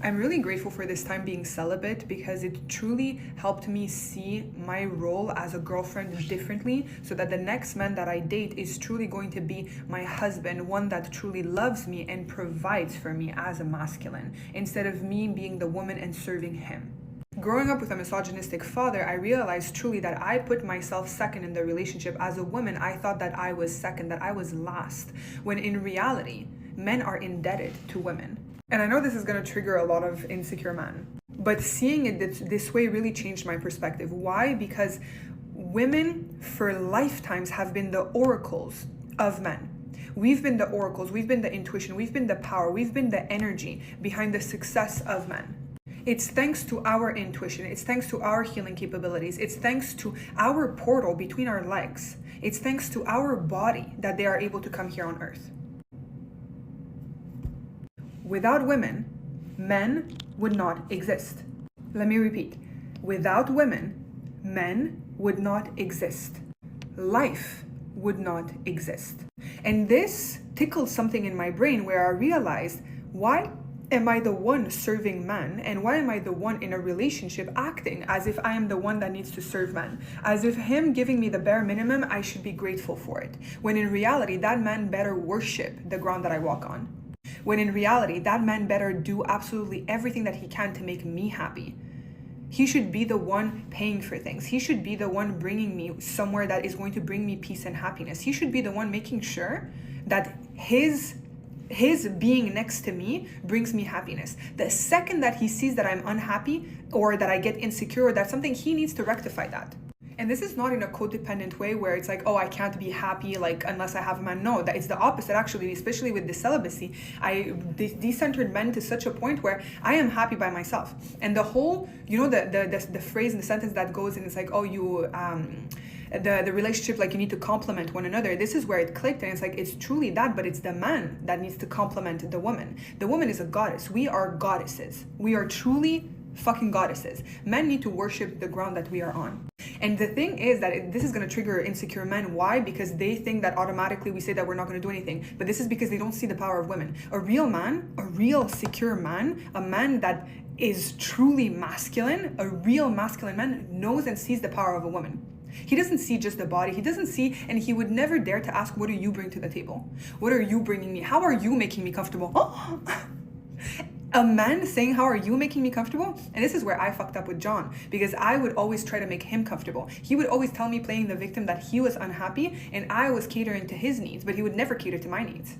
I'm really grateful for this time being celibate because it truly helped me see my role as a girlfriend differently, so that the next man that I date is truly going to be my husband, one that truly loves me and provides for me as a masculine, instead of me being the woman and serving him. Growing up with a misogynistic father, I realized truly that I put myself second in the relationship. As a woman, I thought that I was second, that I was last, when in reality, men are indebted to women. And I know this is going to trigger a lot of insecure men, but seeing it this way really changed my perspective. Why? Because women for lifetimes have been the oracles of men. We've been the oracles, we've been the intuition, we've been the power, we've been the energy behind the success of men. It's thanks to our intuition, it's thanks to our healing capabilities, it's thanks to our portal between our legs, it's thanks to our body that they are able to come here on earth. Without women, men would not exist. Let me repeat. Without women, men would not exist. Life would not exist. And this tickled something in my brain where I realized, why am I the one serving man? And why am I the one in a relationship acting as if I am the one that needs to serve man? As if him giving me the bare minimum, I should be grateful for it. When in reality, that man better worship the ground that I walk on. When in reality, that man better do absolutely everything that he can to make me happy. He should be the one paying for things. He should be the one bringing me somewhere that is going to bring me peace and happiness. He should be the one making sure that his being next to me brings me happiness. The second that he sees that I'm unhappy or that I get insecure or that something, he needs to rectify that. And this is not in a codependent way where it's like, oh, I can't be happy like unless I have a man. No, that it's the opposite actually, especially with the celibacy. I decentered men to such a point where I am happy by myself. And the whole, you know, the phrase in the sentence that goes in, it's like, oh, you the relationship, like you need to complement one another. This is where it clicked, and it's like, it's truly that, but it's the man that needs to complement the woman. The woman is a goddess. We are goddesses. We are truly fucking goddesses. Men need to worship the ground that we are on. And the thing is that this is going to trigger insecure men. Why? Because they think that automatically we say that we're not going to do anything. But this is because they don't see the power of women. A real man, a real secure man, a man that is truly masculine, a real masculine man knows and sees the power of a woman. He doesn't see just the body. He doesn't see, and he would never dare to ask, what do you bring to the table? What are you bringing me? How are you making me comfortable? Oh. A man saying, how are you making me comfortable? And this is where I fucked up with John, because I would always try to make him comfortable. He would always tell me, playing the victim, that he was unhappy and I was catering to his needs, but he would never cater to my needs.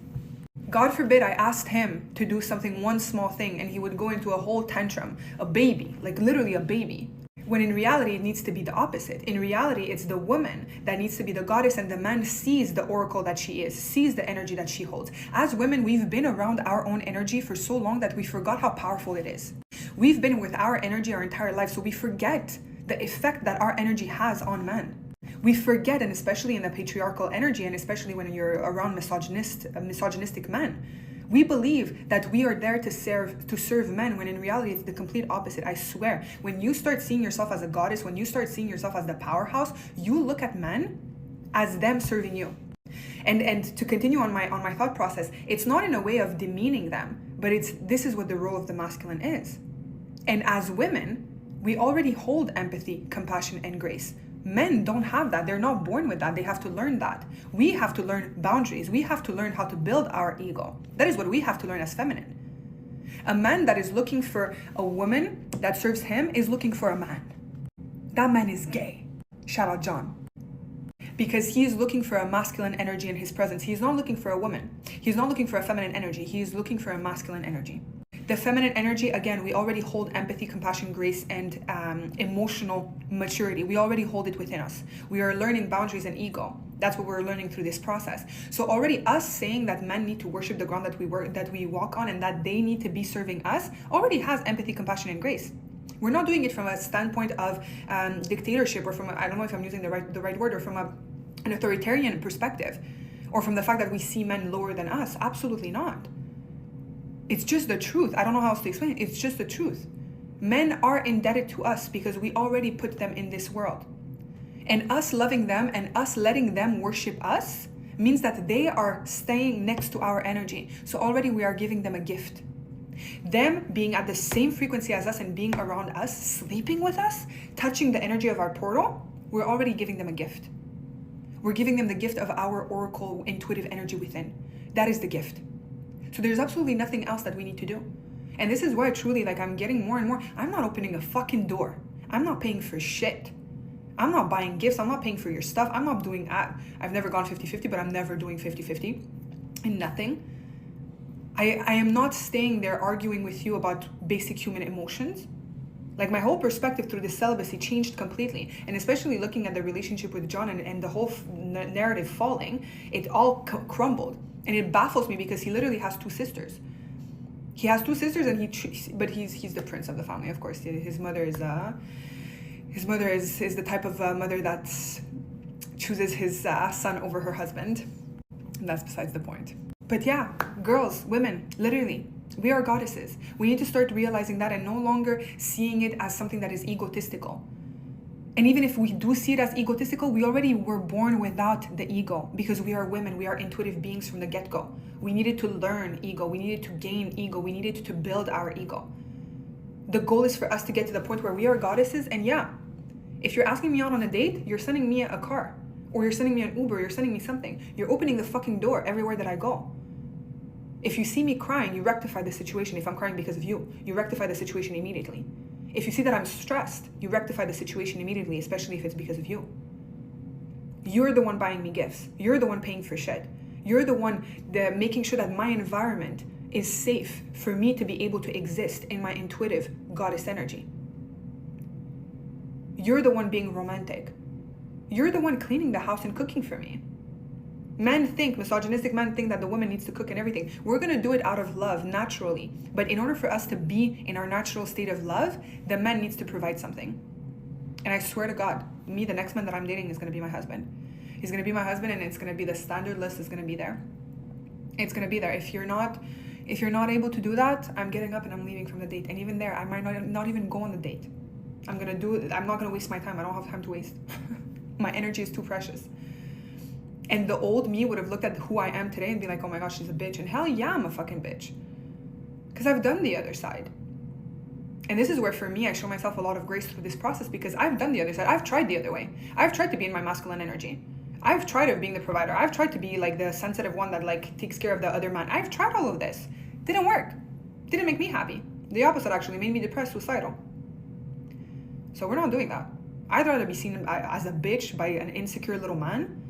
God forbid I asked him to do something, one small thing, and he would go into a whole tantrum, a baby, like literally a baby. When in reality, it needs to be the opposite. In reality, it's the woman that needs to be the goddess, and the man sees the oracle that she is, sees the energy that she holds. As women, we've been around our own energy for so long that we forgot how powerful it is. We've been with our energy our entire life, so we forget the effect that our energy has on men. We forget, and especially in the patriarchal energy, and especially when you're around misogynistic men, we believe that we are there to serve men, when in reality it's the complete opposite. I swear, when you start seeing yourself as a goddess, when you start seeing yourself as the powerhouse, you look at men as them serving you. And to continue on my thought process, it's not in a way of demeaning them, but this is what the role of the masculine is. And as women, we already hold empathy, compassion, and grace. Men don't have that. They're not born with that. They have to learn that. We have to learn boundaries. We have to learn how to build our ego. That is what we have to learn as feminine. A man that is looking for a woman that serves him is looking for a man. That man is gay. Shout out John. Because he is looking for a masculine energy in his presence. He's not looking for a woman. He's not looking for a feminine energy. He's looking for a masculine energy. The feminine energy, again, we already hold empathy, compassion, grace, and emotional maturity. We already hold it within us. We are learning boundaries and ego. That's what we're learning through this process. So already us saying that men need to worship the ground that we walk on, and that they need to be serving us, already has empathy, compassion, and grace. We're not doing it from a standpoint of dictatorship, or from I don't know if I'm using the right word, or from an authoritarian perspective, or from the fact that we see men lower than us. Absolutely not. It's just the truth. I don't know how else to explain it. It's just the truth. Men are indebted to us because we already put them in this world. And us loving them and us letting them worship us means that they are staying next to our energy. So already we are giving them a gift. Them being at the same frequency as us and being around us, sleeping with us, touching the energy of our portal, we're already giving them a gift. We're giving them the gift of our oracle intuitive energy within. That is the gift. So there's absolutely nothing else that we need to do. And this is why truly, like, I'm getting more and more, I'm not opening a fucking door. I'm not paying for shit. I'm not buying gifts. I'm not paying for your stuff. I'm not doing, I've never gone 50-50, but I'm never doing 50-50 in nothing. I am not staying there arguing with you about basic human emotions. Like, my whole perspective through this celibacy changed completely. And especially looking at the relationship with John and the whole narrative falling, it all crumbled. And it baffles me because he literally has two sisters. He has two sisters, and but he's the prince of the family, of course. His mother is the type of mother that chooses his son over her husband. And that's besides the point. But yeah, girls, women, literally, we are goddesses. We need to start realizing that and no longer seeing it as something that is egotistical. And even if we do see it as egotistical, we already were born without the ego because we are women. We are intuitive beings from the get-go. We needed to learn ego. We needed to gain ego. We needed to build our ego. The goal is for us to get to the point where we are goddesses. And yeah, if you're asking me out on a date, you're sending me a car, or you're sending me an Uber, you're sending me something. You're opening the fucking door everywhere that I go. If you see me crying, you rectify the situation. If I'm crying because of you, you rectify the situation immediately. If you see that I'm stressed, you rectify the situation immediately, especially if it's because of you. You're the one buying me gifts. You're the one paying for shit. You're the one making sure that my environment is safe for me to be able to exist in my intuitive goddess energy. You're the one being romantic. You're the one cleaning the house and cooking for me. Misogynistic men think that the woman needs to cook and everything. We're going to do it out of love, naturally. But in order for us to be in our natural state of love, the man needs to provide something. And I swear to God, the next man that I'm dating is going to be my husband. He's going to be my husband, and it's going to be the standard list is going to be there. It's going to be there. If you're not able to do that, I'm getting up and I'm leaving from the date. And even there, I might not even go on the date. I'm not going to waste my time. I don't have time to waste. My energy is too precious. And the old me would have looked at who I am today and be like, oh my gosh, she's a bitch. And hell yeah, I'm a fucking bitch. Because I've done the other side. And this is where, for me, I show myself a lot of grace through this process because I've done the other side. I've tried the other way. I've tried to be in my masculine energy. I've tried of being the provider. I've tried to be like the sensitive one that like takes care of the other man. I've tried all of this. Didn't work. Didn't make me happy. The opposite actually made me depressed, suicidal. So we're not doing that. I'd rather be seen as a bitch by an insecure little man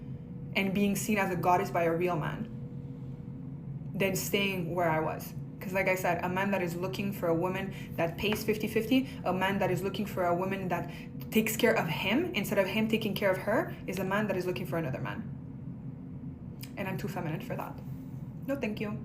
and being seen as a goddess by a real man than staying where I was. Because like I said, a man that is looking for a woman that pays 50-50, a man that is looking for a woman that takes care of him instead of him taking care of her, is a man that is looking for another man. And I'm too feminine for that. No, thank you.